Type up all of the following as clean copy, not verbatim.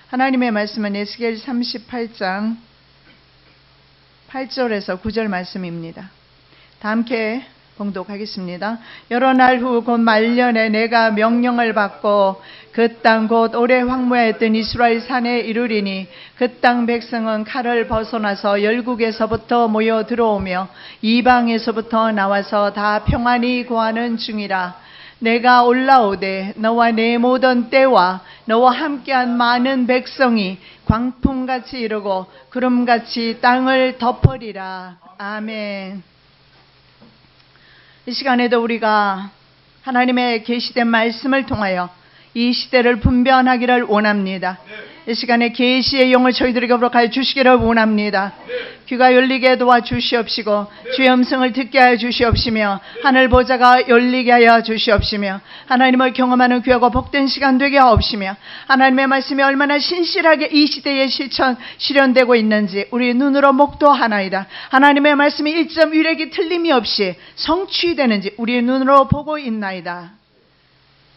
하나님의 말씀은 에스겔 38장 8절에서 9절 말씀입니다. 다 함께 봉독하겠습니다. 여러 날 후 곧 말년에 내가 명령을 받고 그 땅 곧 오래 황무하였던 이스라엘 산에 이르리니 그 땅 백성은 칼을 벗어나서 열국에서부터 모여 들어오며 이방에서부터 나와서 다 평안히 거하는 중이라. 내가 올라오되 너와 내 모든 때와 너와 함께한 많은 백성이 광풍같이 이르고 구름같이 땅을 덮으리라. 아멘. 이 시간에도 우리가 하나님의 계시된 말씀을 통하여 이 시대를 분별하기를 원합니다. 이 시간에 계시의 영을 저희들에게 허락하여 주시기를 원합니다. 귀가 열리게 도와주시옵시고 주의 음성을 듣게 하여 주시옵시며 하늘 보좌가 열리게 하여 주시옵시며 하나님을 경험하는 귀하고 복된 시간 되게 하옵시며 하나님의 말씀이 얼마나 신실하게 이 시대에 실현되고 있는지 우리 눈으로 목도하나이다. 하나님의 말씀이 1.1획이 틀림이 없이 성취되는지 우리의 눈으로 보고 있나이다.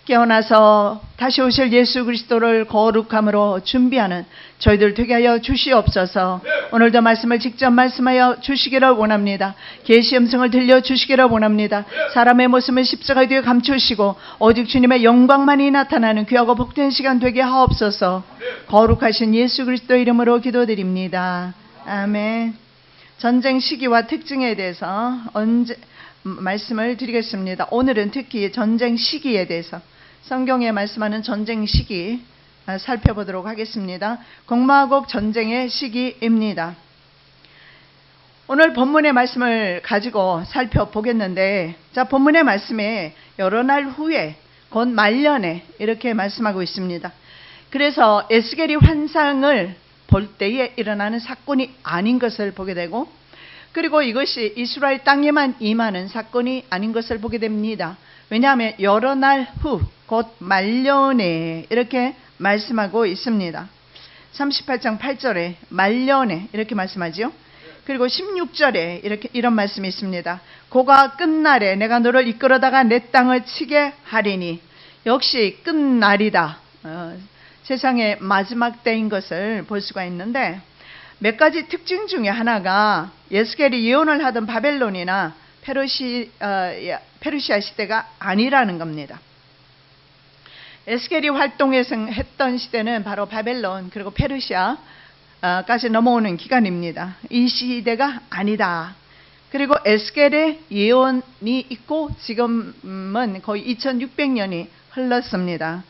깨어나서 다시 오실 예수 그리스도를 거룩함으로 준비하는 저희들 되게 하여 주시옵소서. 오늘도 말씀을 직접 말씀하여 주시기를 원합니다. 계시 음성을 들려주시기를 원합니다. 사람의 모습을 십자가 뒤에 감추시고 오직 주님의 영광만이 나타나는 귀하고 복된 시간 되게 하옵소서. 거룩하신 예수 그리스도 이름으로 기도드립니다. 아멘. 전쟁 시기와 특징에 대해서 말씀을 드리겠습니다. 오늘은 특히 전쟁 시기에 대해서 성경에 말씀하는 전쟁 시기 살펴보도록 하겠습니다. 공마곡 전쟁의 시기입니다. 오늘 본문의 말씀을 가지고 살펴보겠는데, 자, 본문의 말씀에 여러 날 후에 곧 말년에 이렇게 말씀하고 있습니다. 그래서 에스겔이 환상을 볼 때에 일어나는 사건이 아닌 것을 보게 되고, 그리고 이것이 이스라엘 땅에만 임하는 사건이 아닌 것을 보게 됩니다. 왜냐하면 여러 날 후 곧 말년에 이렇게 말씀하고 있습니다. 38장 8절에 말년에 이렇게 말씀하죠. 그리고 16절에 이런 말씀이 있습니다. 고가 끝날에 내가 너를 이끌어다가 내 땅을 치게 하리니. 역시 끝날이다. 세상의 마지막 때인 것을 볼 수가 있는데, 몇 가지 특징 중에 하나가 에스겔이 예언을 하던 바벨론이나 페르시아 시대가 아니라는 겁니다. 에스겔이 활동했던 시대는 바로 바벨론 그리고 페르시아까지 넘어오는 기간입니다. 이 시대가 아니다. 그리고 에스겔의 예언이 있고 지금은 거의 2600년이 흘렀습니다.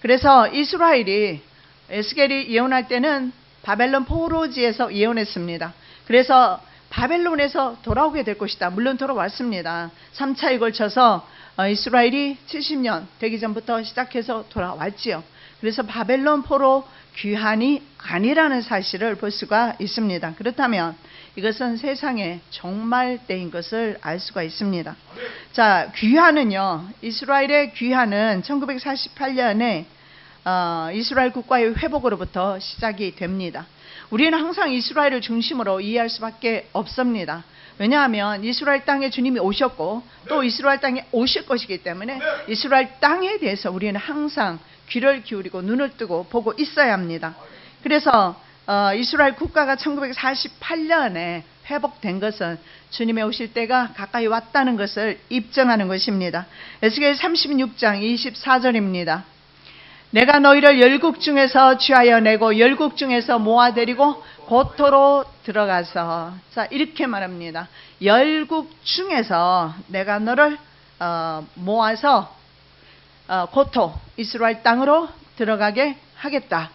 그래서 이스라엘이 에스겔이 예언할 때는 바벨론 포로지에서 예언했습니다. 그래서 바벨론에서 돌아오게 될 것이다. 물론 돌아왔습니다. 3차에 걸쳐서 이스라엘이 70년 되기 전부터 시작해서 돌아왔지요. 그래서 바벨론 포로 귀환이 아니라는 사실을 볼 수가 있습니다. 그렇다면 이것은 세상의 종말 때인 것을 알 수가 있습니다. 자, 귀환은요, 이스라엘의 귀환은 1948년에 이스라엘 국가의 회복으로부터 시작이 됩니다. 우리는 항상 이스라엘을 중심으로 이해할 수밖에 없습니다. 왜냐하면 이스라엘 땅에 주님이 오셨고 또 이스라엘 땅에 오실 것이기 때문에 이스라엘 땅에 대해서 우리는 항상 귀를 기울이고 눈을 뜨고 보고 있어야 합니다. 그래서 이스라엘 국가가 1948년에 회복된 것은 주님의 오실 때가 가까이 왔다는 것을 입증하는 것입니다. 에스겔 36장 24절입니다. 내가 너희를 열국 중에서 취하여 내고 열국 중에서 모아들이고 고토로 들어가서, 자, 이렇게 말합니다. 열국 중에서 내가 너를 모아서 고토 이스라엘 땅으로 들어가게 하겠다.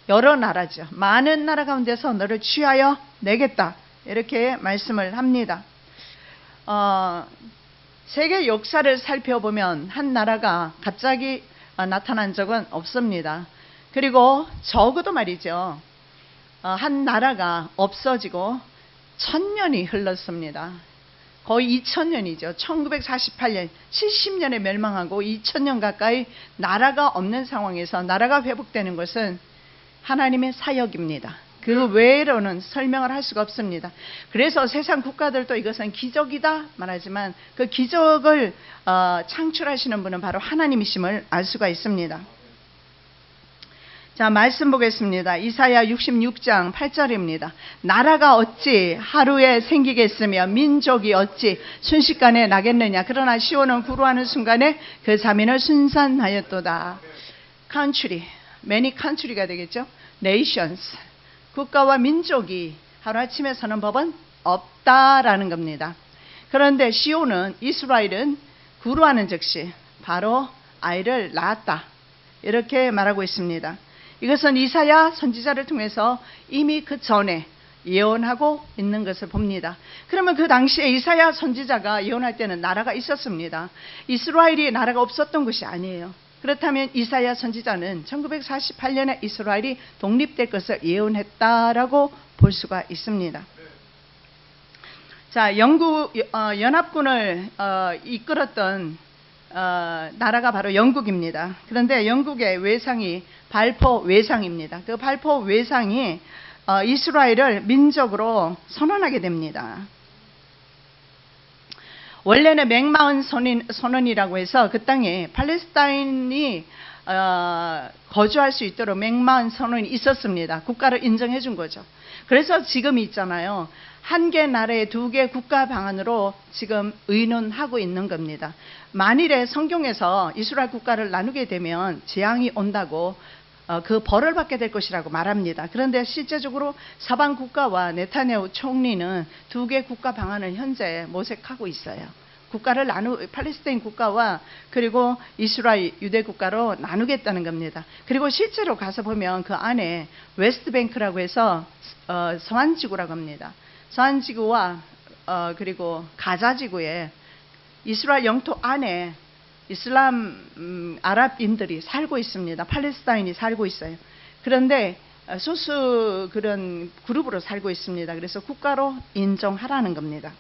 여러 나라죠. 많은 나라 가운데서 너를 취하여 내겠다. 이렇게 말씀을 합니다. 세계 역사를 살펴보면 한 나라가 갑자기 나타난 적은 없습니다. 그리고 적어도 말이죠. 한 나라가 없어지고 1000년이 흘렀습니다. 거의 2000년이죠. 1948년, 70년에 멸망하고 2000년 가까이 나라가 없는 상황에서 나라가 회복되는 것은 하나님의 사역입니다. 그 외로는 설명을 할 수가 없습니다. 그래서 세상 국가들도 이것은 기적이다 말하지만 그 기적을 창출하시는 분은 바로 하나님이심을 알 수가 있습니다. 자, 말씀 보겠습니다. 이사야 66장 8절입니다. 나라가 어찌 하루에 생기겠으며 민족이 어찌 순식간에 나겠느냐. 그러나 시온은 구루하는 순간에 그 자민을 순산하였도다. country, many country가 되겠죠. nations, 국가와 민족이 하루아침에 서는 법은 없다라는 겁니다. 그런데 시온은, 이스라엘은 구루하는 즉시 바로 아이를 낳았다, 이렇게 말하고 있습니다. 이것은 이사야 선지자를 통해서 이미 그 전에 예언하고 있는 것을 봅니다. 그러면 그 당시에 이사야 선지자가 예언할 때는 나라가 있었습니다. 이스라엘이 나라가 없었던 것이 아니에요. 그렇다면 이사야 선지자는 1948년에 이스라엘이 독립될 것을 예언했다라고 볼 수가 있습니다. 자, 영국 연합군을 이끌었던 나라가 바로 영국입니다. 그런데 영국의 외상이 발포 외상입니다. 그 발포 외상이 이스라엘을 민족으로 선언하게 됩니다. 원래는 맥마운 선언이라고 해서 그 땅에 팔레스타인이 거주할 수 있도록 맥마운 선언이 있었습니다. 국가를 인정해 준 거죠. 그래서 지금 있잖아요. 한 개 나라의 두 개 국가 방안으로 지금 의논하고 있는 겁니다. 만일에 성경에서 이스라엘 국가를 나누게 되면 재앙이 온다고 그 벌을 받게 될 것이라고 말합니다. 그런데 실제적으로 사방 국가와 네타냐후 총리는 두 개 국가 방안을 현재 모색하고 있어요. 국가를 팔레스타인 국가와 그리고 이스라엘 유대 국가로 나누겠다는 겁니다. 그리고 실제로 가서 보면 그 안에 웨스트뱅크라고 해서 서안지구라고 합니다. 서안지구와 그리고 가자지구에 이스라엘 영토 안에 이슬람 아랍인들이 살고 있습니다. 팔레스타인이 살고 있어요. 그런데 소수 그런 그룹으로 살고 있습니다. 그래서 국가로 인정하라는 겁니다.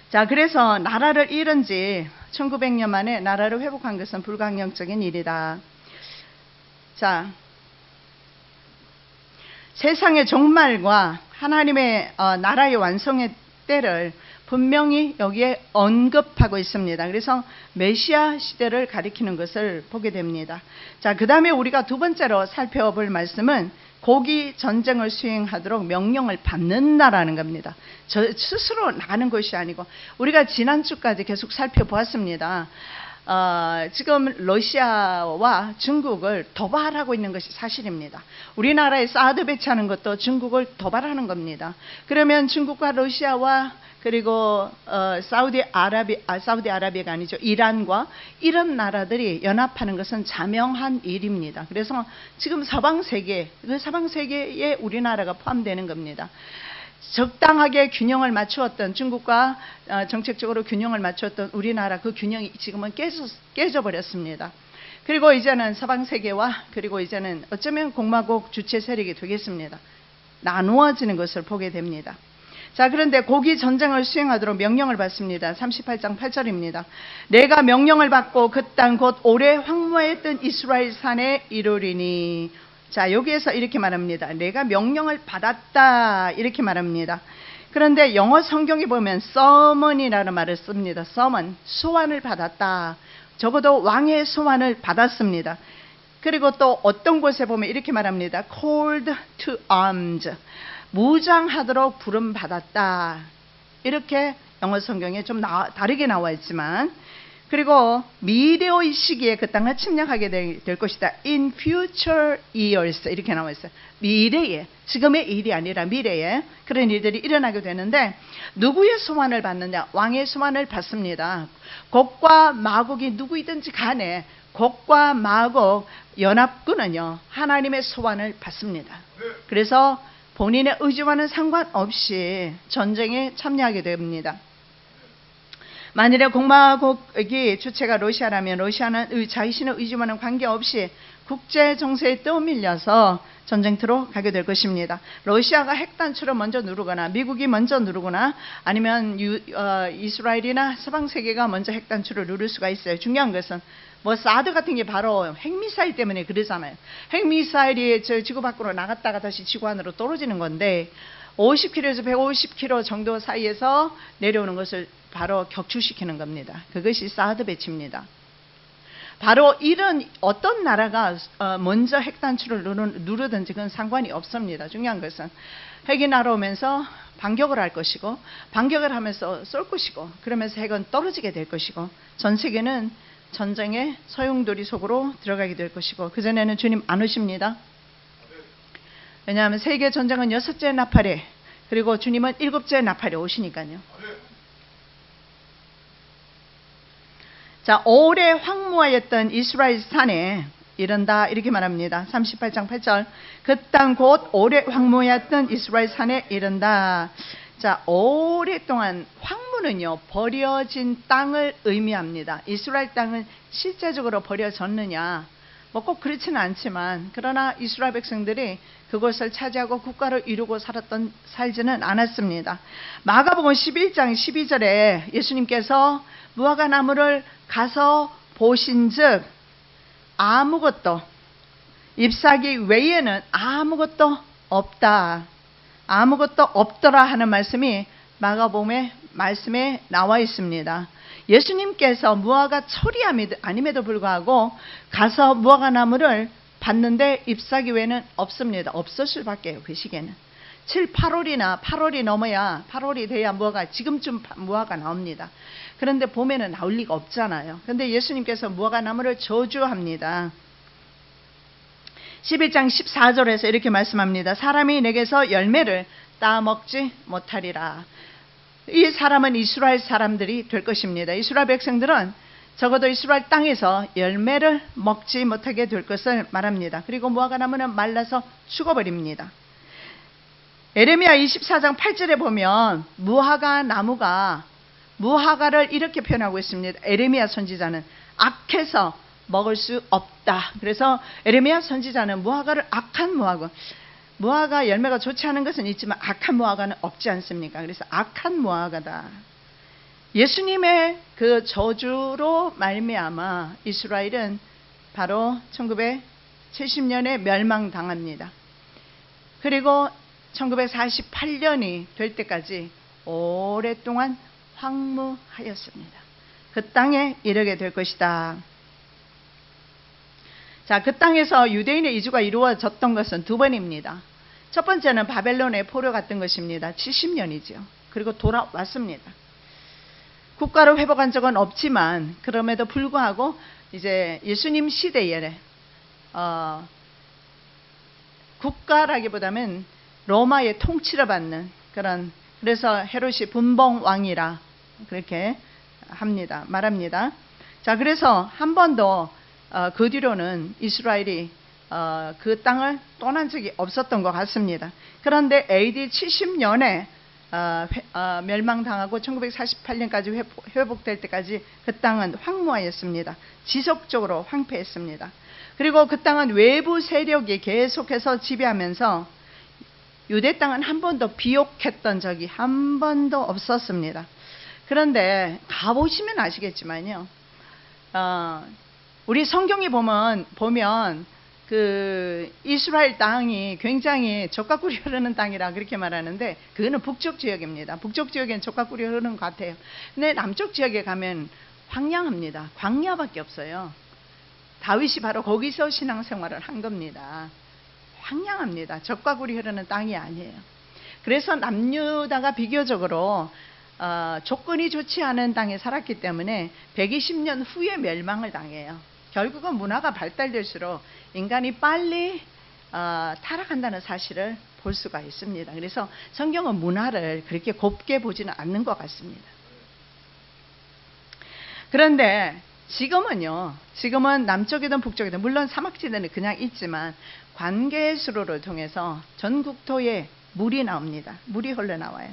자, 그래서 나라를 잃은 지 1900년 만에 나라를 회복한 것은 불가항력적인 일이다. 자, 세상의 종말과 하나님의 나라의 완성의 때를 분명히 여기에 언급하고 있습니다. 그래서 메시아 시대를 가리키는 것을 보게 됩니다. 자, 그 다음에 우리가 두 번째로 살펴볼 말씀은 고기 전쟁을 수행하도록 명령을 받는다라는 겁니다. 저 스스로 나는 것이 아니고, 우리가 지난주까지 계속 살펴보았습니다. 지금 러시아와 중국을 도발하고 있는 것이 사실입니다. 우리나라에 사드 배치하는 것도 중국을 도발하는 겁니다. 그러면 중국과 러시아와 그리고 사우디아라비아가 아니죠, 이란과 이런 나라들이 연합하는 것은 자명한 일입니다. 그래서 지금 서방 세계에 우리나라가 포함되는 겁니다. 적당하게 균형을 맞추었던 중국과 정책적으로 균형을 맞추었던 우리나라, 그 균형이 지금은 깨져버렸습니다. 그리고 이제는 서방 세계와 그리고 이제는 어쩌면 공화국 주체 세력이 되겠습니다. 나누어지는 것을 보게 됩니다. 자, 그런데 고기 전쟁을 수행하도록 명령을 받습니다. 38장 8절입니다. 내가 명령을 받고 그 땅 곧 오래 황무했던 이스라엘 산에 이르리니. 자, 여기에서 이렇게 말합니다. 내가 명령을 받았다, 이렇게 말합니다. 그런데 영어 성경에 보면 summon이라는 말을 씁니다. summon, 소환을 받았다. 적어도 왕의 소환을 받았습니다. 그리고 또 어떤 곳에 보면 이렇게 말합니다. called to arms, 무장하도록 부름받았다. 이렇게 영어 성경에 좀 다르게 나와 있지만, 그리고 미래의 시기에 그 땅을 침략하게 될 것이다. In future years 이렇게 나와 있어요. 미래에, 지금의 일이 아니라 미래에 그런 일들이 일어나게 되는데, 누구의 소환을 받느냐? 왕의 소환을 받습니다. 곡과 마곡이 누구이든지 간에 곡과 마곡 연합군은요, 하나님의 소환을 받습니다. 그래서 본인의 의지와는 상관없이 전쟁에 참여하게 됩니다. 만일에 공화국의 주체가 러시아라면 러시아는 자신의 의지와는 관계없이 국제 정세에 떠밀려서 전쟁터로 가게 될 것입니다. 러시아가 핵단추를 먼저 누르거나 미국이 먼저 누르거나 아니면 이스라엘이나 서방 세계가 먼저 핵단추를 누를 수가 있어요. 중요한 것은 사드 같은 게 바로 핵미사일 때문에 그러잖아요. 핵미사일이 저 지구 밖으로 나갔다가 다시 지구 안으로 떨어지는 건데 50km에서 150km 정도 사이에서 내려오는 것을 바로 격추시키는 겁니다. 그것이 사드 배치입니다. 바로 이런 어떤 나라가 먼저 핵 단추를 누르든지 그건 상관이 없습니다. 중요한 것은 핵이 날아오면서 반격을 할 것이고 반격을 하면서 쏠 것이고 그러면서 핵은 떨어지게 될 것이고 전 세계는 전쟁의 소용돌이 속으로 들어가게 될 것이고 그전에는 주님 안 오십니다. 왜냐하면 세계 전쟁은 6째 나팔에 그리고 주님은 7째 나팔에 오시니까요. 자, 오래 황무하였던 이스라엘 산에 이른다 이렇게 말합니다. 38장 8절 그 땅 곧 오래 황무하였던 이스라엘 산에 이른다. 자, 오랫동안 황무는요 버려진 땅을 의미합니다. 이스라엘 땅은 실제적으로 버려졌느냐 뭐 꼭 그렇지는 않지만 그러나 이스라엘 백성들이 그곳을 차지하고 국가를 이루고 살지는 않았습니다. 마가복음 11장 12절에 예수님께서 무화과 나무를 가서 보신즉 아무것도 잎사귀 외에는 아무것도 없다. 아무것도 없더라 하는 말씀이 마가복음의 말씀에 나와 있습니다. 예수님께서 무화과 철이 아님에도 불구하고 가서 무화과 나무를 봤는데 잎사귀 외에는 없습니다. 없을 밖에요. 그 시기에는 7, 8월이나 8월이 넘어야 8월이 돼야 지금쯤 무화과 나옵니다. 그런데 봄에는 나올 리가 없잖아요. 그런데 예수님께서 무화과 나무를 저주합니다. 11장 14절에서 이렇게 말씀합니다. 사람이 내게서 열매를 따먹지 못하리라. 이 사람은 이스라엘 사람들이 될 것입니다. 이스라엘 백성들은 적어도 이스라엘 땅에서 열매를 먹지 못하게 될 것을 말합니다. 그리고 무화과 나무는 말라서 죽어버립니다. 에레미야 24장 8절에 보면 무화과를 이렇게 표현하고 있습니다. 에레미야 선지자는 악해서 먹을 수 없다. 그래서 에레미야 선지자는 악한 무화과 열매가 좋지 않은 것은 있지만 악한 무화과는 없지 않습니까? 그래서 악한 무화과다. 예수님의 그 저주로 말미암아 이스라엘은 바로 1970년에 멸망당합니다. 그리고 1948년이 될 때까지 오랫동안 황무하였습니다. 그 땅에 이르게 될 것이다. 자, 그 땅에서 유대인의 이주가 이루어졌던 것은 두 번입니다. 첫 번째는 바벨론의 포로 갔던 것입니다. 70년이죠. 그리고 돌아왔습니다. 국가를 회복한 적은 없지만 그럼에도 불구하고 이제 예수님 시대에 국가라기보다는 로마의 통치를 받는 그래서 헤롯이 분봉왕이라 그렇게 말합니다. 자, 그래서 한 번도 그 뒤로는 이스라엘이 그 땅을 떠난 적이 없었던 것 같습니다. 그런데 AD 70년에 멸망당하고 1948년까지 회복될 때까지 그 땅은 황무하였습니다. 지속적으로 황폐했습니다. 그리고 그 땅은 외부 세력이 계속해서 지배하면서 유대 땅은 한 번도 비옥했던 적이 한 번도 없었습니다. 그런데 가보시면 아시겠지만요, 우리 성경에 보면 그 이스라엘 땅이 굉장히 젖과 꿀이 흐르는 땅이라 그렇게 말하는데 그거는 북쪽 지역입니다. 북쪽 지역엔 젖과 꿀이 흐르는 것 같아요. 근데 남쪽 지역에 가면 황량합니다. 광야밖에 없어요. 다윗이 바로 거기서 신앙생활을 한 겁니다. 황량합니다. 젖과 꿀이 흐르는 땅이 아니에요. 그래서 남유다가 비교적으로 조건이 좋지 않은 땅에 살았기 때문에 120년 후에 멸망을 당해요. 결국은 문화가 발달될수록 인간이 빨리 타락한다는 사실을 볼 수가 있습니다. 그래서 성경은 문화를 그렇게 곱게 보지는 않는 것 같습니다. 그런데 지금은 남쪽이든 북쪽이든 물론 사막지대는 그냥 있지만 관계수로를 통해서 전 국토에 물이 나옵니다. 물이 흘러나와요.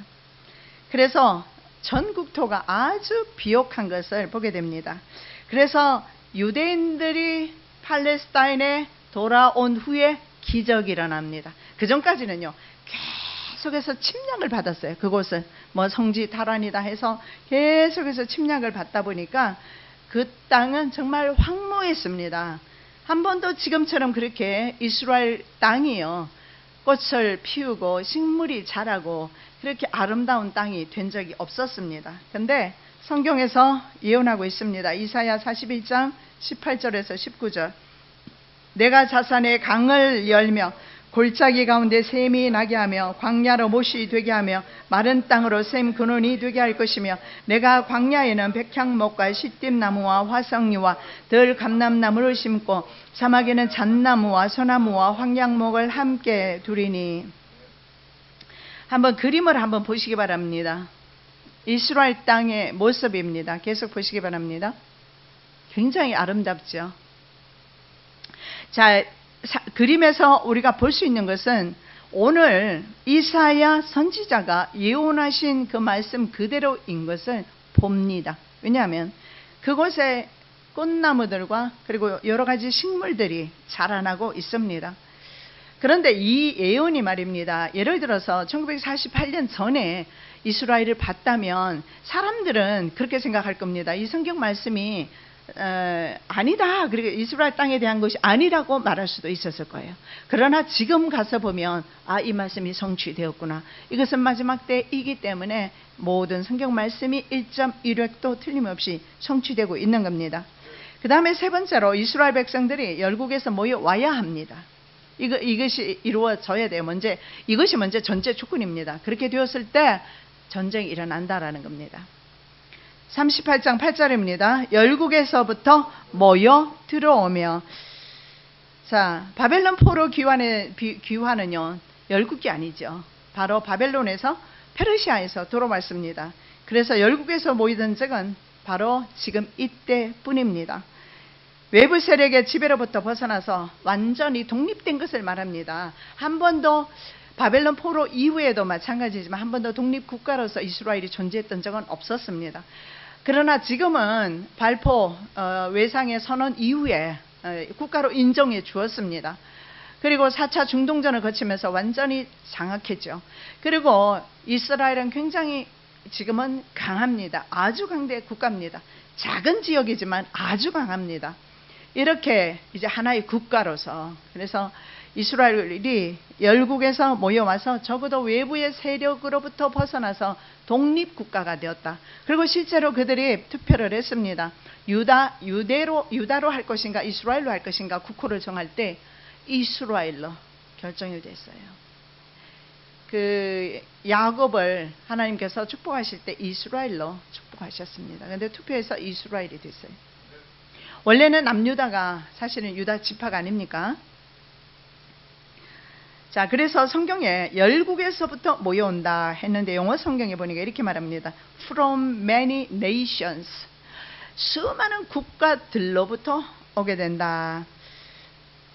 그래서 전 국토가 아주 비옥한 것을 보게 됩니다. 그래서 유대인들이 팔레스타인에 돌아온 후에 기적이 일어납니다. 그 전까지는요 계속해서 침략을 받았어요. 그곳을 성지 탈환이다 해서 계속해서 침략을 받다 보니까 그 땅은 정말 황무했습니다. 한 번도 지금처럼 그렇게 이스라엘 땅이요 꽃을 피우고 식물이 자라고 그렇게 아름다운 땅이 된 적이 없었습니다. 근데 성경에서 예언하고 있습니다. 이사야 41장 18절에서 19절. 내가 자산의 강을 열며 골짜기 가운데 샘이 나게 하며 광야로 못이 되게 하며 마른 땅으로 샘 근원이 되게 할 것이며 내가 광야에는 백향목과 시띠나무와 화석류와 들 감람나무를 심고 사막에는 잣나무와 소나무와 황양목을 함께 두리니. 한번 그림을 한번 보시기 바랍니다. 이스라엘 땅의 모습입니다. 계속 보시기 바랍니다. 굉장히 아름답죠. 자, 그림에서 우리가 볼 수 있는 것은 오늘 이사야 선지자가 예언하신 그 말씀 그대로인 것을 봅니다. 왜냐하면 그곳에 꽃나무들과 그리고 여러 가지 식물들이 자라나고 있습니다. 그런데 이 예언이 말입니다. 예를 들어서 1948년 전에 이스라엘을 봤다면 사람들은 그렇게 생각할 겁니다. 이 성경 말씀이 아니다. 그리고 이스라엘 땅에 대한 것이 아니라고 말할 수도 있었을 거예요. 그러나 지금 가서 보면 이 말씀이 성취되었구나. 이것은 마지막 때이기 때문에 모든 성경 말씀이 1.1획도 틀림없이 성취되고 있는 겁니다. 그 다음에 세 번째로 이스라엘 백성들이 열국에서 모여와야 합니다. 이것이 이루어져야 돼요. 이것이 먼저 전제 조건입니다. 그렇게 되었을 때 전쟁이 일어난다라는 겁니다. 38장 8절입니다. 열국에서부터 모여 들어오며. 자, 바벨론 포로 귀환은요 열국이 아니죠. 바로 바벨론에서 페르시아에서 들어왔습니다. 그래서 열국에서 모이던 적은 바로 지금 이때뿐입니다. 외부 세력의 지배로부터 벗어나서 완전히 독립된 것을 말합니다. 한 번도 바벨론 포로 이후에도 마찬가지지만 한 번도 독립국가로서 이스라엘이 존재했던 적은 없었습니다. 그러나 지금은 발포 외상의 선언 이후에 국가로 인정해 주었습니다. 그리고 4차 중동전을 거치면서 완전히 장악했죠. 그리고 이스라엘은 굉장히 지금은 강합니다. 아주 강대 국가입니다. 작은 지역이지만 아주 강합니다. 이렇게 이제 하나의 국가로서, 그래서 이스라엘이 열국에서 모여와서 적어도 외부의 세력으로부터 벗어나서 독립국가가 되었다. 그리고 실제로 그들이 투표를 했습니다. 유다로 할 것인가 이스라엘로 할 것인가 국호를 정할 때 이스라엘로 결정이 됐어요. 그 야곱을 하나님께서 축복하실 때 이스라엘로 축복하셨습니다. 그런데 투표해서 이스라엘이 됐어요. 원래는 남유다가 사실은 유다 지파가 아닙니까? 자, 그래서 성경에 열국에서부터 모여온다 했는데 영어 성경에 보니까 이렇게 말합니다. From many nations. 수많은 국가들로부터 오게 된다.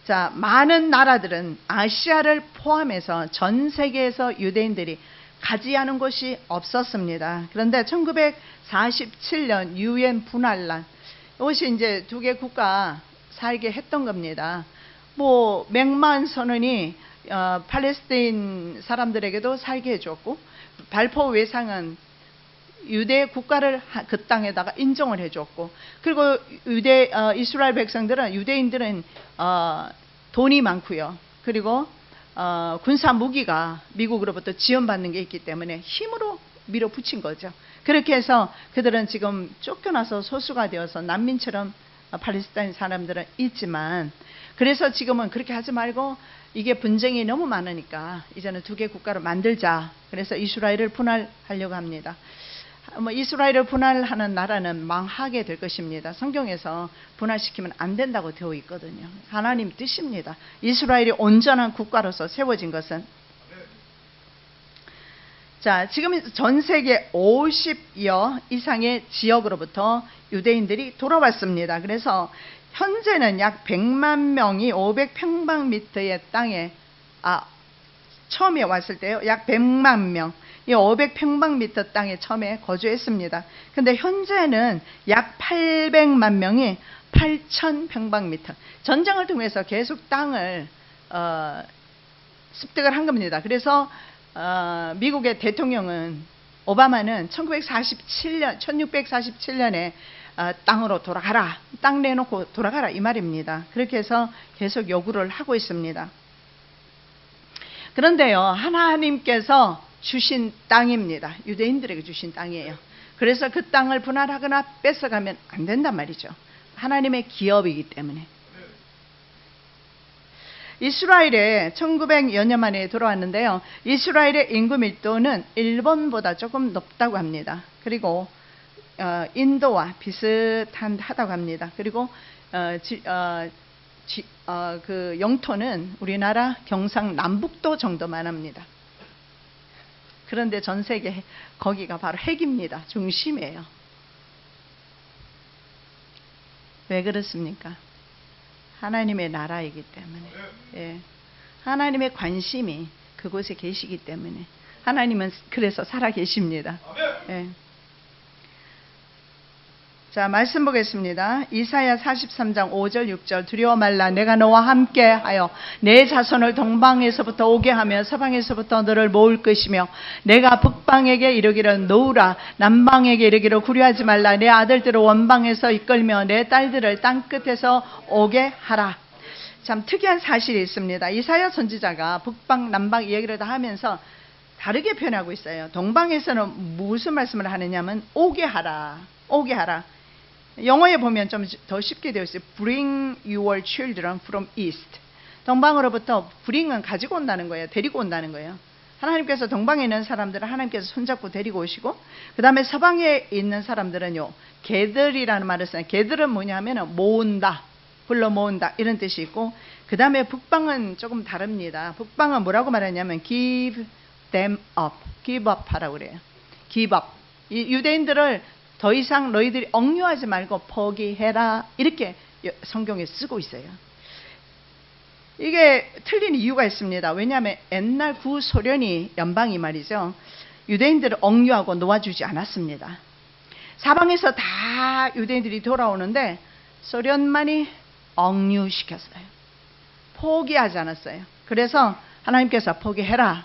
자, 많은 나라들은 아시아를 포함해서 전 세계에서 유대인들이 가지 않은 곳이 없었습니다. 그런데 1947년 유엔 분할난, 이것이 이제 두 개 국가 살게 했던 겁니다. 맥마흔 선언이 팔레스타인 사람들에게도 살게 해줬고, 발포 외상은 유대 국가를 그 땅에다가 인정을 해줬고, 그리고 이스라엘 백성들은, 유대인들은 돈이 많고요. 그리고 군사 무기가 미국으로부터 지원받는 게 있기 때문에 힘으로 밀어붙인 거죠. 그렇게 해서 그들은 지금 쫓겨나서 소수가 되어서 난민처럼 팔레스타인 사람들은 있지만, 그래서 지금은 그렇게 하지 말고 이게 분쟁이 너무 많으니까 이제는 두 개 국가를 만들자. 그래서 이스라엘을 분할하려고 합니다. 이스라엘을 분할하는 나라는 망하게 될 것입니다. 성경에서 분할시키면 안 된다고 되어 있거든요. 하나님 뜻입니다. 이스라엘이 온전한 국가로서 세워진 것은. 자, 지금 전 세계 50여 이상의 지역으로부터 유대인들이 돌아왔습니다. 그래서 현재는 약 100만 명이 500평방미터의 땅에 처음에 왔을 때요, 약 100만 명, 이 500평방미터 땅에 처음에 거주했습니다. 근데 현재는 약 800만 명이 8,000평방미터, 전쟁을 통해서 계속 땅을 습득을 한 겁니다. 그래서 미국의 대통령은 오바마는 1647년에 땅으로 돌아가라, 땅 내놓고 돌아가라 이 말입니다. 그렇게 해서 계속 요구를 하고 있습니다. 그런데요, 하나님께서 주신 땅입니다. 유대인들에게 주신 땅이에요. 그래서 그 땅을 분할하거나 뺏어가면 안 된단 말이죠. 하나님의 기업이기 때문에. 이스라엘에 1900여 년 만에 돌아왔는데요. 이스라엘의 인구 밀도는 일본보다 조금 높다고 합니다. 그리고 인도와 비슷하다고 합니다. 그리고 그 영토는 우리나라 경상남북도 정도만 합니다. 그런데 전 세계 거기가 바로 핵입니다. 중심이에요. 왜 그렇습니까? 하나님의 나라이기 때문에. 예. 하나님의 관심이 그곳에 계시기 때문에. 하나님은 그래서 살아 계십니다. 예. 자, 말씀 보겠습니다. 이사야 43장 5절 6절. 두려워 말라. 내가 너와 함께 하여 내 자손을 동방에서부터 오게 하며 서방에서부터 너를 모을 것이며 내가 북방에게 이르기를 놓으라. 남방에게 이르기를 구려하지 말라. 내 아들들을 원방에서 이끌며 내 딸들을 땅끝에서 오게 하라. 참 특이한 사실이 있습니다. 이사야 선지자가 북방 남방 이야기를 다 하면서 다르게 표현하고 있어요. 동방에서는 무슨 말씀을 하느냐면 오게 하라. 오게 하라. 영어에 보면 좀 더 쉽게 되어 있어요. Bring your children from east. 동방으로부터 bring은 가지고 온다는 거예요. 데리고 온다는 거예요. 하나님께서 동방에 있는 사람들을 하나님께서 손잡고 데리고 오시고, 그 다음에 서방에 있는 사람들은요, 개들이라는 말을 써요. 개들은 뭐냐면 모은다, 불러 모은다 이런 뜻이 있고, 그 다음에 북방은 조금 다릅니다. 북방은 뭐라고 말하냐면 give them up, give up 하라고 그래요. give up. 이 유대인들을 더 이상 너희들이 억류하지 말고 포기해라 이렇게 성경에 쓰고 있어요. 이게 틀린 이유가 있습니다. 왜냐하면 옛날 구소련이 연방이 말이죠, 유대인들을 억류하고 놓아주지 않았습니다. 사방에서 다 유대인들이 돌아오는데 소련만이 억류시켰어요. 포기하지 않았어요. 그래서 하나님께서 포기해라.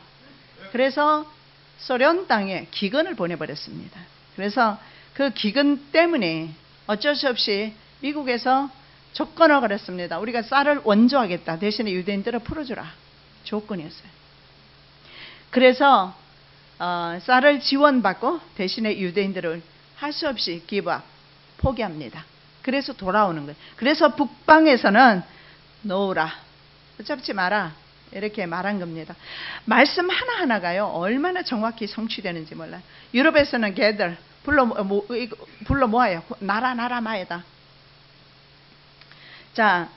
그래서 소련 땅에 기근을 보내버렸습니다. 그래서 그 기근 때문에 어쩔 수 없이 미국에서 조건을 걸었습니다. 우리가 쌀을 원조하겠다. 대신에 유대인들을 풀어주라. 조건이었어요. 그래서 쌀을 지원받고 대신에 유대인들을 할 수 없이 give up, 포기합니다. 그래서 돌아오는 거예요. 그래서 북방에서는 놓으라, 붙잡지 마라 이렇게 말한 겁니다. 말씀 하나하나가요 얼마나 정확히 성취되는지 몰라요. 유럽에서는 gather, 불러 모아요. 나라 마에다. 자,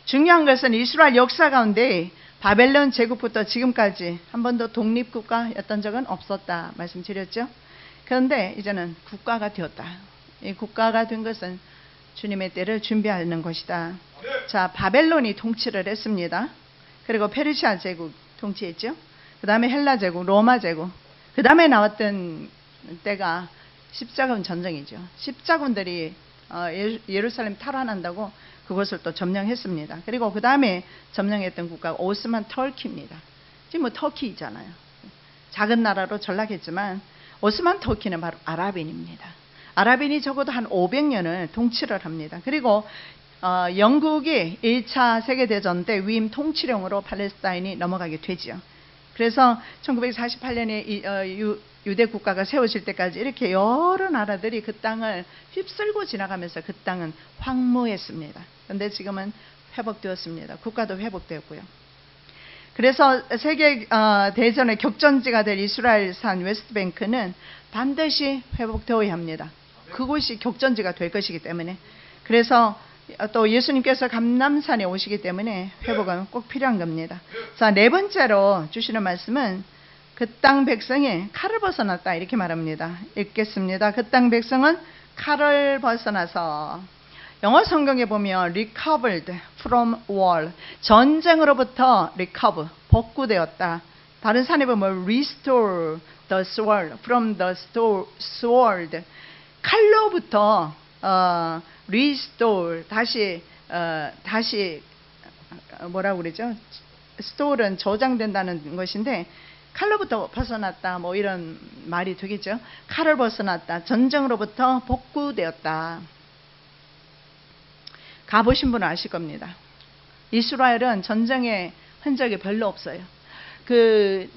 중요한 것은 이스라엘 역사 가운데 바벨론 제국부터 지금까지 한 번도 독립국가였던 적은 없었다 말씀드렸죠. 그런데 이제는 국가가 되었다. 이 국가가 된 것은 주님의 때를 준비하는 것이다. 자, 바벨론이 통치를 했습니다. 그리고 페르시아 제국 통치했죠. 그 다음에 헬라 제국, 로마 제국. 그 다음에 나왔던 때가 십자군 전쟁이죠. 십자군들이 예루살렘 탈환한다고 그것을 또 점령했습니다. 그리고 그 다음에 점령했던 국가가 오스만 터키입니다. 지금 뭐 터키잖아요. 작은 나라로 전락했지만 오스만 터키는 바로 아랍인입니다. 아랍인이 적어도 한 500년을 통치를 합니다. 그리고 영국이 1차 세계대전 때 위임 통치령으로 팔레스타인이 넘어가게 되죠. 그래서 1948년에 유대 국가가 세워질 때까지 이렇게 여러 나라들이 그 땅을 휩쓸고 지나가면서 그 땅은 황무했습니다. 그런데 지금은 회복되었습니다. 국가도 회복되었고요. 그래서 세계 대전의 격전지가 될 이스라엘산 웨스트뱅크는 반드시 회복되어야 합니다. 그곳이 격전지가 될 것이기 때문에. 그래서 또 예수님께서 감람산에 오시기 때문에 회복은 꼭 필요한 겁니다. 자, 네 번째로 주시는 말씀은 그 땅 백성이 칼을 벗어났다 이렇게 말합니다. 읽겠습니다. 그 땅 백성은 칼을 벗어나서, 영어 성경에 보면 recovered from war, 전쟁으로부터 recover, 복구되었다. 다른 산에 보면 restore the sword from the sword, 칼로부터 restore, 다시 뭐라고 그러죠? store는 저장된다는 것인데 칼로부터 벗어났다 뭐 이런 말이 되겠죠. 칼을 벗어났다, 전쟁으로부터 복구되었다. 가보신 분은 아실 겁니다. 이스라엘은 전쟁의 흔적이 별로 없어요. 그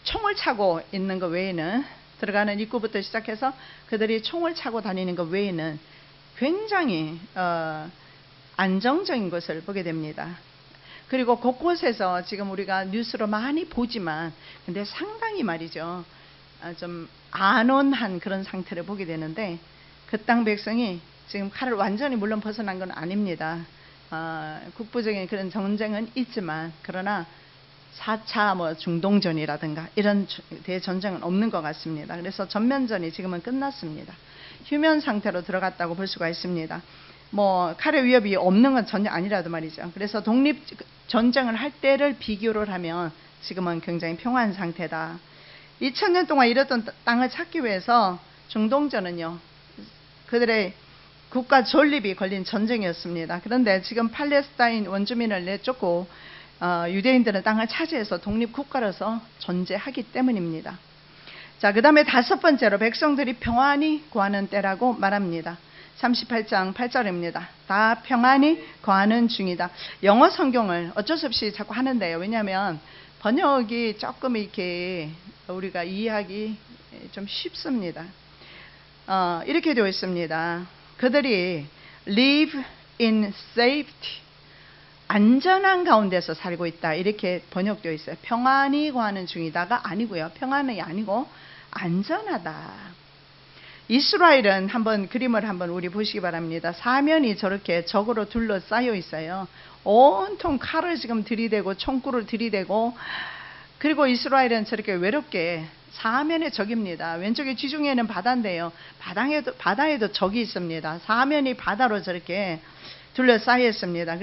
총을 차고 있는 것 외에는 들어가는 입구부터 시작해서 그들이 총을 차고 다니는 것 외에는 굉장히 안정적인 것을 보게 됩니다. 그리고 곳곳에서 지금 우리가 뉴스로 많이 보지만 근데 상당히 말이죠. 좀 안온한 그런 상태를 보게 되는데 그 땅 백성이 지금 칼을 완전히 물론 벗어난 건 아닙니다. 국부적인 그런 전쟁은 있지만 그러나 4차 뭐 중동전이라든가 이런 대전쟁은 없는 것 같습니다. 그래서 전면전이 지금은 끝났습니다. 휴면 상태로 들어갔다고 볼 수가 있습니다. 뭐 칼의 위협이 없는 건 전혀 아니라도 말이죠. 그래서 독립 전쟁을 할 때를 비교를 하면 지금은 굉장히 평화한 상태다. 2000년 동안 이랬던 땅을 찾기 위해서 중동전은요, 그들의 국가 존립이 걸린 전쟁이었습니다. 그런데 지금 팔레스타인 원주민을 내쫓고 유대인들은 땅을 차지해서 독립국가로서 존재하기 때문입니다. 자, 그 다음에 다섯 번째로 백성들이 평안히 거하는 때라고 말합니다. 38장 8절입니다. 다 평안히 거하는 중이다. 영어 성경을 어쩔 수 없이 자꾸 하는데요. 왜냐하면 번역이 조금 이렇게 우리가 이해하기 좀 쉽습니다. 이렇게 되어 있습니다. 그들이 live in safety, 안전한 가운데서 살고 있다. 이렇게 번역되어 있어요. 평안히 거하는 중이다가 아니고요. 평안이 아니고 안전하다. 이스라엘은 한번 그림을 한번 우리 보시기 바랍니다. 사면이 저렇게 적으로 둘러싸여 있어요. 온통 칼을 지금 들이대고 총구를 들이대고, 그리고 이스라엘은 저렇게 외롭게 사면의 적입니다. 왼쪽에 지중해는 바다인데요. 바다에도 적이 있습니다. 사면이 바다로 저렇게 둘러싸여 있습니다.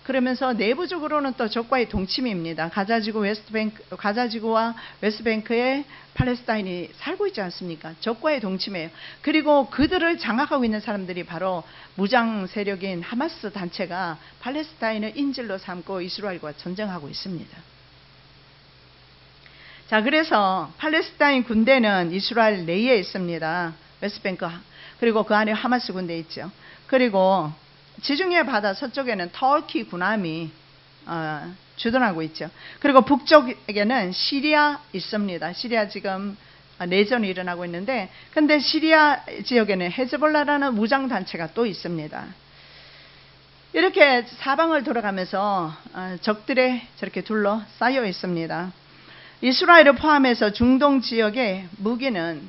그러면서 내부적으로는 또 적과의 동침입니다. 가자지구와 웨스트뱅크에 팔레스타인이 살고 있지 않습니까? 적과의 동침이에요. 그리고 그들을 장악하고 있는 사람들이 바로 무장 세력인 하마스 단체가 팔레스타인을 인질로 삼고 이스라엘과 전쟁하고 있습니다. 자, 그래서 팔레스타인 군대는 이스라엘 내에 있습니다. 웨스트뱅크, 그리고 그 안에 하마스 군대 있죠. 그리고 지중해 바다 서쪽에는 터키 군함이 주둔하고 있죠. 그리고 북쪽에는 시리아 있습니다. 시리아 지금 내전이 일어나고 있는데, 근데 시리아 지역에는 헤즈볼라라는 무장단체가 또 있습니다. 이렇게 사방을 돌아가면서 적들에 저렇게 둘러싸여 있습니다. 이스라엘을 포함해서 중동 지역의 무기는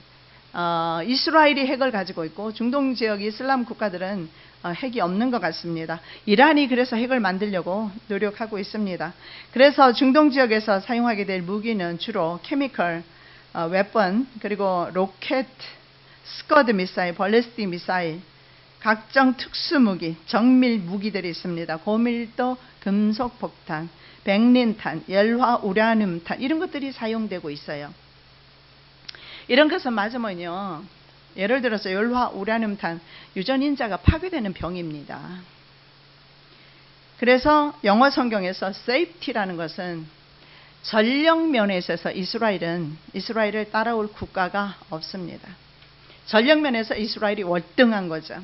이스라엘이 핵을 가지고 있고, 중동 지역 이슬람 국가들은 핵이 없는 것 같습니다. 이란이 그래서 핵을 만들려고 노력하고 있습니다. 그래서 중동 지역에서 사용하게 될 무기는 주로 케미컬 웨폰, 그리고 로켓, 스커드 미사일, 벌리스틱 미사일, 각종 특수무기, 정밀 무기들이 있습니다. 고밀도 금속 폭탄, 백린탄, 열화 우라늄탄, 이런 것들이 사용되고 있어요. 이런 것은 맞으면요, 예를 들어서 열화 우라늄탄, 유전인자가 파괴되는 병입니다. 그래서 영어 성경에서 safety라는 것은 전력 면에 있어서 이스라엘을 따라올 국가가 없습니다. 전력 면에서 이스라엘이 월등한 거죠.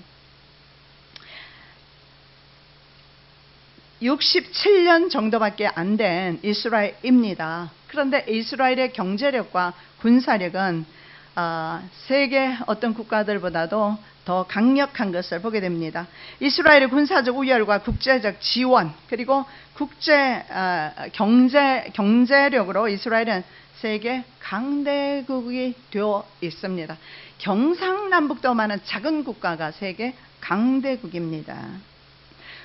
67년 정도밖에 안 된 이스라엘입니다. 그런데 이스라엘의 경제력과 군사력은 세계 어떤 국가들보다도 더 강력한 것을 보게 됩니다. 이스라엘의 군사적 우열과 국제적 지원, 그리고 국제 경제력으로 이스라엘은 세계 강대국이 되어 있습니다. 경상남북도 많은 작은 국가가 세계 강대국입니다.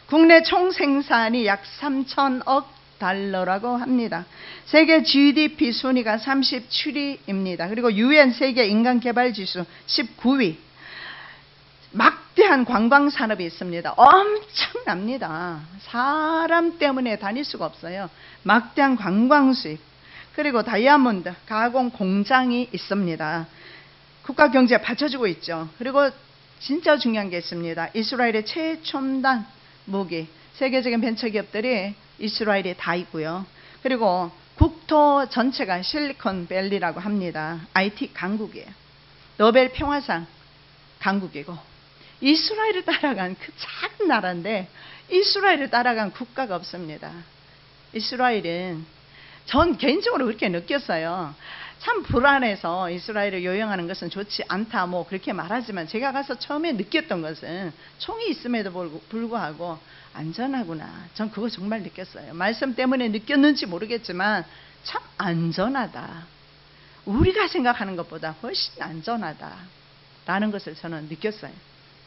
국내 총생산이 약 3천억 달러라고 합니다. 세계 GDP 순위가 37위입니다. 그리고 UN 세계 인간개발지수 19위. 막대한 관광산업이 있습니다. 엄청납니다. 사람 때문에 다닐 수가 없어요. 막대한 관광 수입, 그리고 다이아몬드 가공 공장이 있습니다. 국가 경제에 받쳐주고 있죠. 그리고 진짜 중요한 게 있습니다. 이스라엘의 최첨단 무기, 세계적인 벤처기업들이 이스라엘에 다 있고요. 그리고 국토 전체가 실리콘밸리라고 합니다. IT 강국이에요. 노벨 평화상 강국이고, 이스라엘을 따라간 그 작은 나라인데 이스라엘을 따라간 국가가 없습니다. 이스라엘은 전 개인적으로 그렇게 느꼈어요. 참 불안해서 이스라엘을 요용하는 것은 좋지 않다 뭐 그렇게 말하지만, 제가 가서 처음에 느꼈던 것은 총이 있음에도 불구하고 안전하구나. 전 그거 정말 느꼈어요. 말씀 때문에 느꼈는지 모르겠지만 참 안전하다. 우리가 생각하는 것보다 훨씬 안전하다라는 것을 저는 느꼈어요.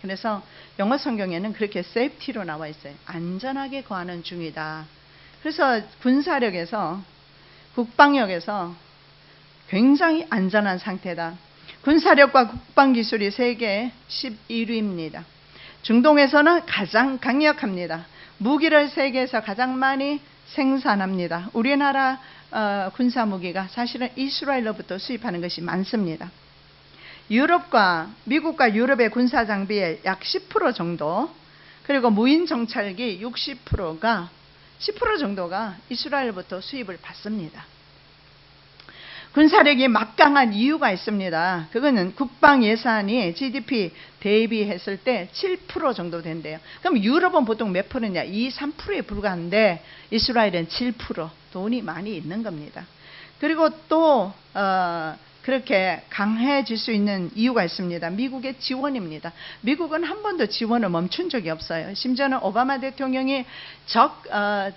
그래서 영어 성경에는 그렇게 세이프티로 나와 있어요. 안전하게 거하는 중이다. 그래서 군사력에서, 국방력에서 굉장히 안전한 상태다. 군사력과 국방기술이 세계 11위입니다. 중동에서는 가장 강력합니다. 무기를 세계에서 가장 많이 생산합니다. 우리나라 군사무기가 사실은 이스라엘로부터 수입하는 것이 많습니다. 미국과 유럽의 군사 장비의 약 10% 정도, 그리고 무인 정찰기 10% 정도가 이스라엘부터 수입을 받습니다. 군사력이 막강한 이유가 있습니다. 그거는 국방 예산이 GDP 대비했을 때 7% 정도 된대요. 그럼 유럽은 보통 몇 프로냐? 2, 3%에 불과한데 이스라엘은 7%, 돈이 많이 있는 겁니다. 그리고 또 그렇게 강해질 수 있는 이유가 있습니다. 미국의 지원입니다. 미국은 한 번도 지원을 멈춘 적이 없어요. 심지어는 오바마 대통령이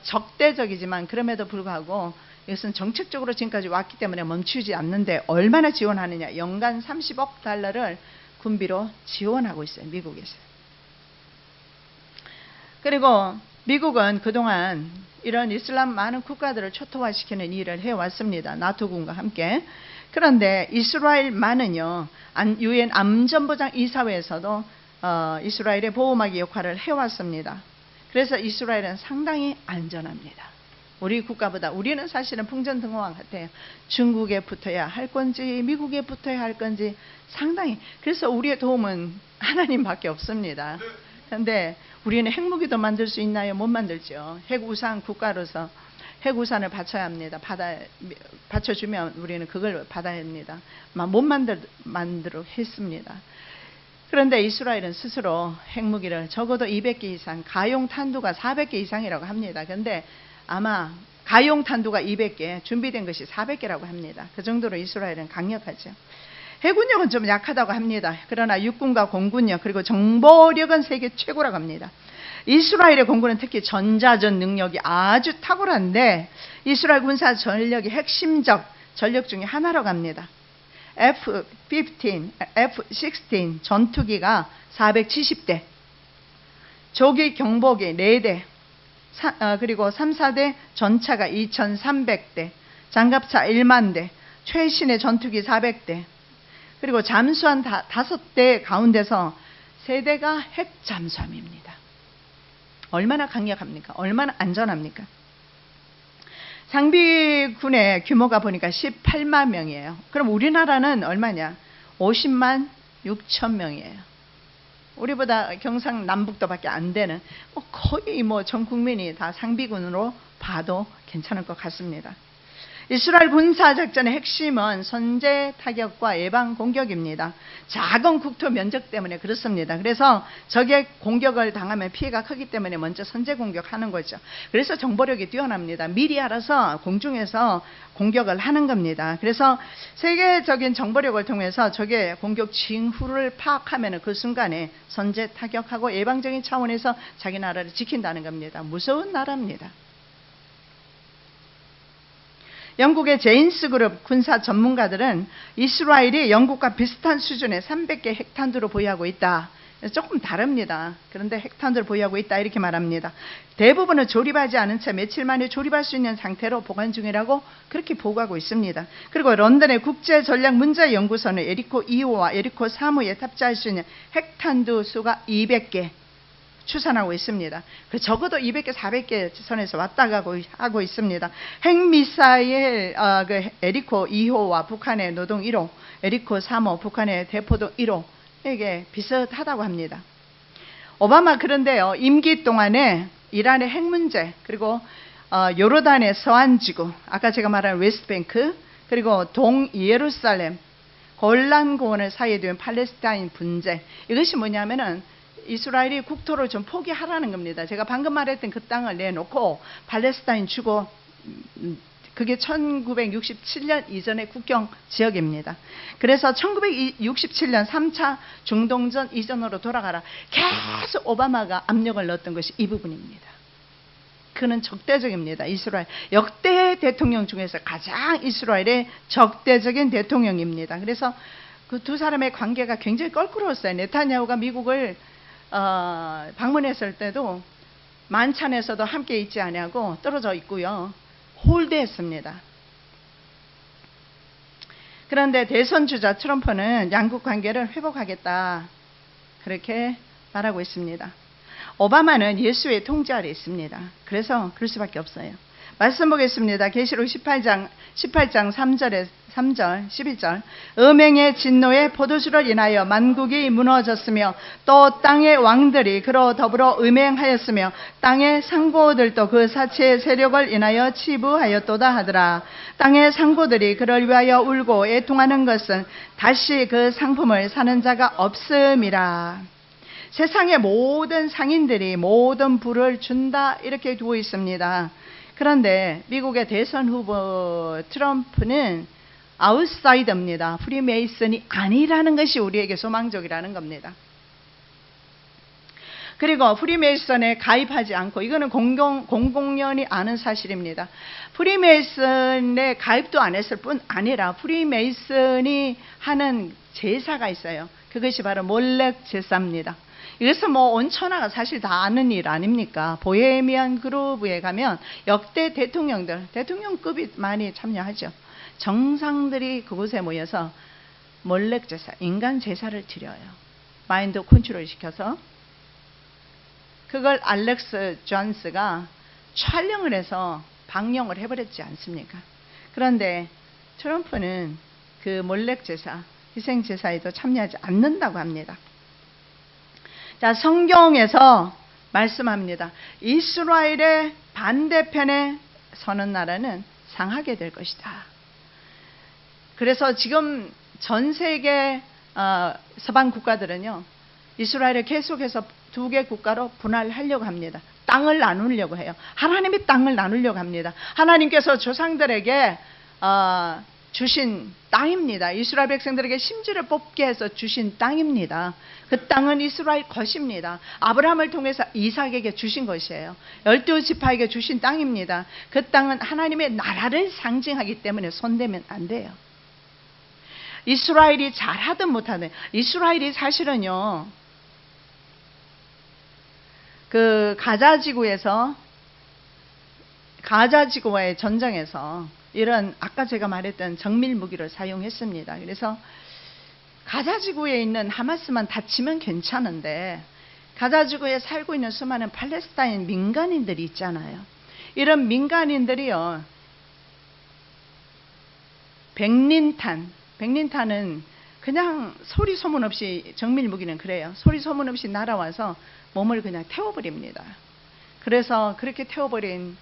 적대적이지만 그럼에도 불구하고 이것은 정책적으로 지금까지 왔기 때문에 멈추지 않는데, 얼마나 지원하느냐? 연간 30억 달러를 군비로 지원하고 있어요. 미국에서. 그리고 미국은 그동안 이런 이슬람 많은 국가들을 초토화시키는 일을 해왔습니다. 나토군과 함께. 그런데 이스라엘만은요, 유엔 안전보장 이사회에서도 이스라엘의 보호막이 역할을 해왔습니다. 그래서 이스라엘은 상당히 안전합니다. 우리 국가보다. 우리는 사실은 풍전등화와 같아요. 중국에 붙어야 할 건지 미국에 붙어야 할 건지 상당히. 그래서 우리의 도움은 하나님밖에 없습니다. 그런데 우리는 핵무기도 만들 수 있나요? 못 만들죠. 핵우산 국가로서 핵우산을 바쳐야 합니다. 받쳐주면 우리는 그걸 받아야 합니다. 못 만들도록 했습니다. 그런데 이스라엘은 스스로 핵무기를 적어도 200개 이상, 가용 탄두가 400개 이상이라고 합니다. 그런데 아마 가용 탄두가 200개, 준비된 것이 400개라고 합니다. 그 정도로 이스라엘은 강력하죠. 해군력은 좀 약하다고 합니다. 그러나 육군과 공군력, 그리고 정보력은 세계 최고라고 합니다. 이스라엘의 공군은 특히 전자전 능력이 아주 탁월한데, 이스라엘 군사 전력의 핵심적 전력 중에 하나라고 합니다. F-15, F-16 전투기가 470대, 조기 경보기 4대, 그리고 3, 4대 전차가 2,300대, 장갑차 1만 대, 최신의 전투기 400대, 그리고 잠수함 5대 가운데서 3대가 핵잠수함입니다. 얼마나 강력합니까? 얼마나 안전합니까? 상비군의 규모가 보니까 18만 명이에요. 그럼 우리나라는 얼마냐? 50만 6천 명이에요. 우리보다 경상남북도밖에 안 되는, 거의 전 국민이 다 상비군으로 봐도 괜찮을 것 같습니다. 이스라엘 군사작전의 핵심은 선제 타격과 예방 공격입니다. 작은 국토 면적 때문에 그렇습니다. 그래서 적의 공격을 당하면 피해가 크기 때문에 먼저 선제 공격하는 거죠. 그래서 정보력이 뛰어납니다. 미리 알아서 공중에서 공격을 하는 겁니다. 그래서 세계적인 정보력을 통해서 적의 공격 징후를 파악하면 그 순간에 선제 타격하고 예방적인 차원에서 자기 나라를 지킨다는 겁니다. 무서운 나라입니다. 영국의 제인스 그룹 군사 전문가들은 이스라엘이 영국과 비슷한 수준의 300개 핵탄두를 보유하고 있다. 조금 다릅니다. 그런데 핵탄두를 보유하고 있다 이렇게 말합니다. 대부분은 조립하지 않은 채 며칠 만에 조립할 수 있는 상태로 보관 중이라고 그렇게 보고하고 있습니다. 그리고 런던의 국제전략문제연구소는 에리코 2호와 에리코 3호에 탑재할 수 있는 핵탄두 수가 200개 추산하고 있습니다. 적어도 200개, 400개 선에서 왔다 가고 하고 있습니다. 핵미사일 에리코 2호와 북한의 노동 1호, 에리코 3호, 북한의 대포동 1호, 이게 비슷하다고 합니다. 오바마 그런데요, 임기 동안에 이란의 핵 문제, 그리고 요르단의 서안지구, 아까 제가 말한 웨스트뱅크, 그리고 동예루살렘, 골란고원을 사이에 두는 팔레스타인 분쟁, 이것이 뭐냐면은 이스라엘이 국토를 좀 포기하라는 겁니다. 제가 방금 말했던 그 땅을 내놓고 팔레스타인 주고 그게 1967년 이전의 국경 지역입니다. 그래서 1967년 3차 중동전 이전으로 돌아가라. 계속 오바마가 압력을 넣었던 것이 이 부분입니다. 그는 적대적입니다. 이스라엘 역대 대통령 중에서 가장 이스라엘의 적대적인 대통령입니다. 그래서 그 두 사람의 관계가 굉장히 껄끄러웠어요. 네타냐후가 미국을 방문했을 때도 만찬에서도 함께 있지 아니하고 떨어져 있고요. 홀대했습니다. 그런데 대선 주자 트럼프는 양국 관계를 회복하겠다 그렇게 말하고 있습니다. 오바마는 예수의 통제 아래 있습니다. 그래서 그럴 수밖에 없어요. 말씀 보겠습니다. 계시록 18장 3절 11절 음행의 진노의 포도주를 인하여 만국이 무너졌으며 또 땅의 왕들이 그로 더불어 음행하였으며 땅의 상고들도 그 사체의 세력을 인하여 치부하였도다 하더라. 땅의 상고들이 그를 위하여 울고 애통하는 것은 다시 그 상품을 사는 자가 없음이라. 세상의 모든 상인들이 모든 부를 준다 이렇게 두고 있습니다. 그런데 미국의 대선 후보 트럼프는 아웃사이더입니다. 프리메이슨이 아니라는 것이 우리에게 소망적이라는 겁니다. 그리고 프리메이슨에 가입하지 않고, 이거는 공공연히 아는 사실입니다. 프리메이슨에 가입도 안 했을 뿐 아니라 프리메이슨이 하는 제사가 있어요. 그것이 바로 몰렉 제사입니다. 이것은 뭐 온 천하가 사실 다 아는 일 아닙니까? 보헤미안 그루브에 가면 역대 대통령급이 많이 참여하죠. 정상들이 그곳에 모여서 몰렉 제사, 인간 제사를 드려요. 마인드 컨트롤 시켜서. 그걸 알렉스 존스가 촬영을 해서 방영을 해버렸지 않습니까? 그런데 트럼프는 그 몰렉 제사, 희생 제사에도 참여하지 않는다고 합니다. 자, 성경에서 말씀합니다. 이스라엘의 반대편에 서는 나라는 상하게 될 것이다. 그래서 지금 전 세계 서방 국가들은요, 이스라엘을 계속해서 두 개 국가로 분할하려고 합니다. 땅을 나누려고 해요. 하나님이 땅을 나누려고 합니다. 하나님께서 조상들에게 주신 땅입니다. 이스라엘 백성들에게 심지를 뽑게 해서 주신 땅입니다. 그 땅은 이스라엘 것입니다. 아브라함을 통해서 이삭에게 주신 것이에요. 12지파에게 주신 땅입니다. 그 땅은 하나님의 나라를 상징하기 때문에 손대면 안 돼요. 이스라엘이 잘하든 못하든, 이스라엘이 사실은요, 그 가자지구와의 전쟁에서 이런 아까 제가 말했던 정밀 무기를 사용했습니다. 그래서 가자지구에 있는 하마스만 다치면 괜찮은데 가자지구에 살고 있는 수많은 팔레스타인 민간인들이 있잖아요. 이런 민간인들이요, 백린탄은 그냥 소리 소문 없이, 정밀 무기는 그래요. 소리 소문 없이 날아와서 몸을 그냥 태워버립니다. 그래서 그렇게 태워버린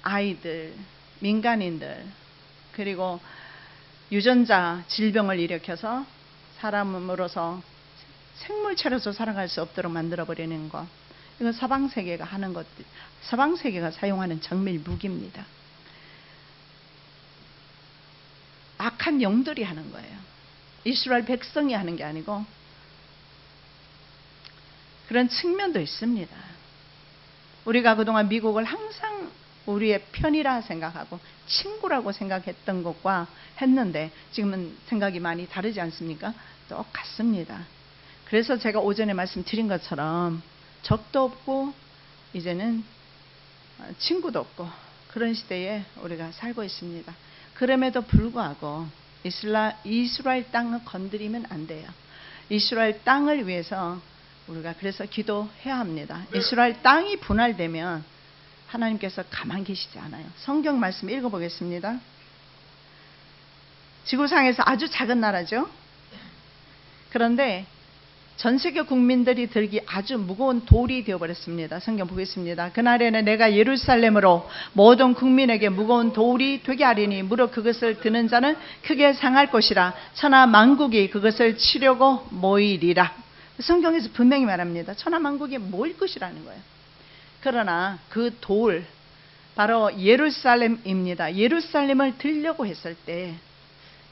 아이들, 민간인들, 그리고 유전자 질병을 일으켜서 사람으로서 생물체로서 살아갈 수 없도록 만들어버리는 것, 이건 서방세계가 하는 것들, 서방세계가 사용하는 정밀 무기입니다. 악한 영들이 하는 거예요. 이스라엘 백성이 하는 게 아니고. 그런 측면도 있습니다. 우리가 그동안 미국을 항상 우리의 편이라 생각하고 친구라고 생각했던 것과 했는데 지금은 생각이 많이 다르지 않습니까? 똑같습니다. 그래서 제가 오전에 말씀드린 것처럼 적도 없고 이제는 친구도 없고 그런 시대에 우리가 살고 있습니다. 그럼에도 불구하고 이스라엘 땅을 건드리면 안 돼요. 이스라엘 땅을 위해서 우리가 그래서 기도해야 합니다. 이스라엘 땅이 분할되면 하나님께서 가만히 계시지 않아요. 성경 말씀 읽어보겠습니다. 지구상에서 아주 작은 나라죠. 그런데 전 세계 국민들이 들기 아주 무거운 돌이 되어버렸습니다. 성경 보겠습니다. 그날에는 내가 예루살렘으로 모든 국민에게 무거운 돌이 되게 하리니 무릇 그것을 드는 자는 크게 상할 것이라. 천하 만국이 그것을 치려고 모이리라. 성경에서 분명히 말합니다. 천하 만국이 모일 것이라는 거예요. 그러나 그 돌, 바로 예루살렘입니다. 예루살렘을 들려고 했을 때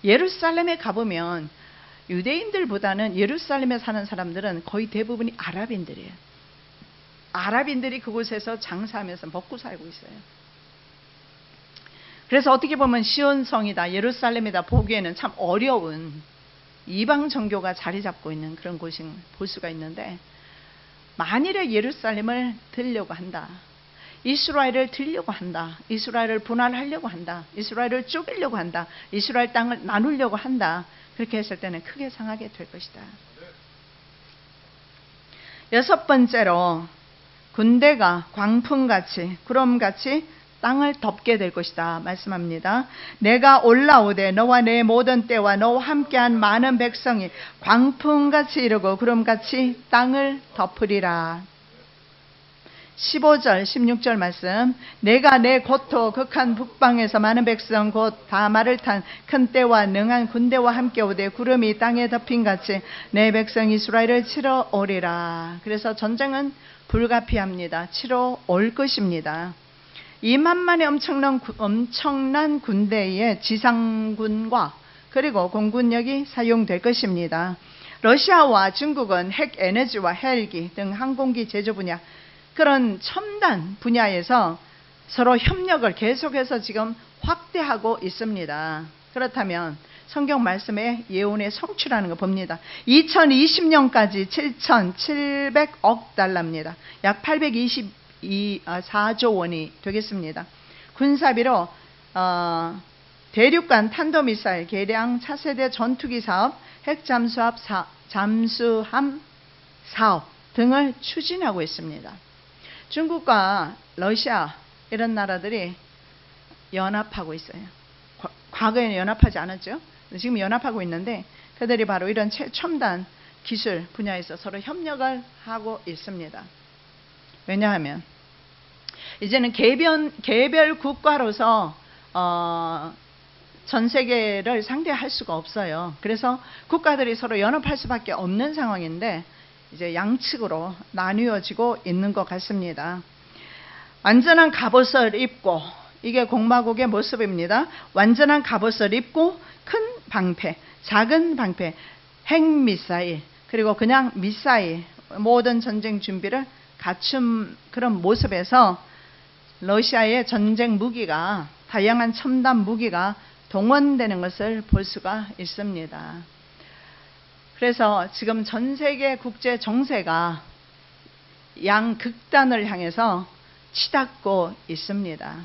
예루살렘에 가보면 유대인들보다는 예루살렘에 사는 사람들은 거의 대부분이 아랍인들이에요. 아랍인들이 그곳에서 장사하면서 먹고 살고 있어요. 그래서 어떻게 보면 시온성이다, 예루살렘이다 보기에는 참 어려운 이방 종교가 자리 잡고 있는 그런 곳인 볼 수가 있는데, 만일에 예루살렘을 들려고 한다, 이스라엘을 들려고 한다, 이스라엘을 분할하려고 한다, 이스라엘을 쪼개려고 한다, 이스라엘 땅을 나누려고 한다, 그렇게 했을 때는 크게 상하게 될 것이다. 여섯 번째로 군대가 광풍같이 구름같이 땅을 덮게 될 것이다 말씀합니다. 내가 올라오되 너와 내 모든 때와 너와 함께한 많은 백성이 광풍같이 이르고 구름같이 땅을 덮으리라. 15절 16절 말씀, 내가 내 고토 극한 북방에서 많은 백성 곧 다 말을 탄 큰 떼와 능한 군대와 함께 오되 구름이 땅에 덮인같이 내 백성 이스라엘을 치러 오리라. 그래서 전쟁은 불가피합니다. 치러 올 것입니다. 2만만의 엄청난 군대의 지상군과 그리고 공군력이 사용될 것입니다. 러시아와 중국은 핵 에너지와 헬기 등 항공기 제조 분야, 그런 첨단 분야에서 서로 협력을 계속해서 지금 확대하고 있습니다. 그렇다면 성경 말씀의 예언의 성취라는 거 봅니다. 2020년까지 7,700억 달러입니다. 약 824조 원이 되겠습니다. 군사비로 대륙간 탄도미사일 개량 차세대 전투기 사업, 핵잠수함 사업 등을 추진하고 있습니다. 중국과 러시아 이런 나라들이 연합하고 있어요. 과거에는 연합하지 않았죠. 지금 연합하고 있는데 그들이 바로 이런 최첨단 기술 분야에서 서로 협력을 하고 있습니다. 왜냐하면 이제는 개별 국가로서 전 세계를 상대할 수가 없어요. 그래서 국가들이 서로 연합할 수밖에 없는 상황인데 이제 양측으로 나뉘어지고 있는 것 같습니다. 완전한 갑옷을 입고, 이게 공마국의 모습입니다. 완전한 갑옷을 입고 큰 방패, 작은 방패, 핵미사일, 그리고 그냥 미사일, 모든 전쟁 준비를 갖춘 그런 모습에서 러시아의 전쟁 무기가, 다양한 첨단 무기가 동원되는 것을 볼 수가 있습니다. 그래서 지금 전 세계 국제 정세가 양극단을 향해서 치닫고 있습니다.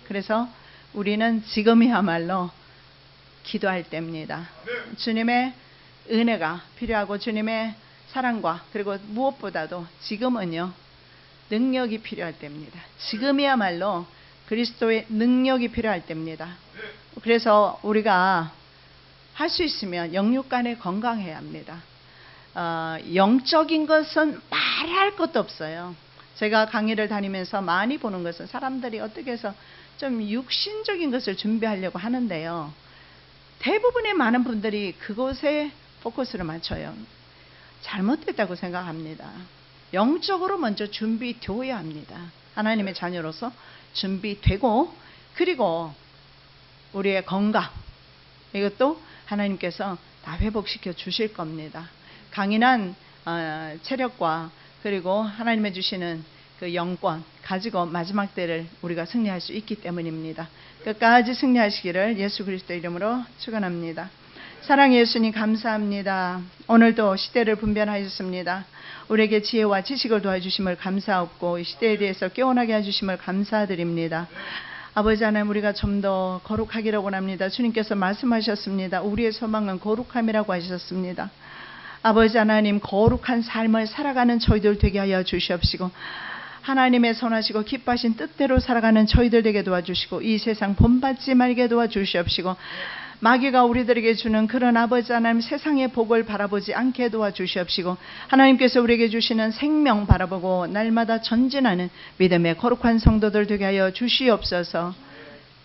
그래서 우리는 지금이야말로 기도할 때입니다. 주님의 은혜가 필요하고 주님의 사랑과 그리고 무엇보다도 지금은요, 능력이 필요할 때입니다. 지금이야말로 그리스도의 능력이 필요할 때입니다. 그래서 우리가 할 수 있으면 영육간에 건강해야 합니다. 영적인 것은 말할 것도 없어요. 제가 강의를 다니면서 많이 보는 것은 사람들이 어떻게 해서 좀 육신적인 것을 준비하려고 하는데요, 대부분의 많은 분들이 그곳에 포커스를 맞춰요. 잘못됐다고 생각합니다. 영적으로 먼저 준비되어야 합니다. 하나님의 자녀로서 준비되고, 그리고 우리의 건강, 이것도 하나님께서 다 회복시켜 주실 겁니다. 강인한 체력과 그리고 하나님의 주시는 그 영권 가지고 마지막 때를 우리가 승리할 수 있기 때문입니다. 끝까지 승리하시기를 예수 그리스도의 이름으로 축원합니다. 사랑의 예수님 감사합니다. 오늘도 시대를 분별하셨습니다. 우리에게 지혜와 지식을 도와주심을 감사하고 이 시대에 대해서 깨어나게 해주심을 감사드립니다. 아버지 하나님, 우리가 좀 더 거룩하기를 원합니다. 주님께서 말씀하셨습니다. 우리의 소망은 거룩함이라고 하셨습니다. 아버지 하나님, 거룩한 삶을 살아가는 저희들 되게 하여 주시옵시고, 하나님의 선하시고 기뻐하신 뜻대로 살아가는 저희들 되게 도와주시고, 이 세상 본받지 말게 도와주시옵시고, 마귀가 우리들에게 주는 그런 아버지 하나님 세상의 복을 바라보지 않게 도와주시옵시고, 하나님께서 우리에게 주시는 생명 바라보고 날마다 전진하는 믿음의 거룩한 성도들 되게 하여 주시옵소서.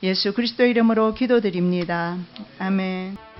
예수 그리스도 이름으로 기도드립니다. 아멘.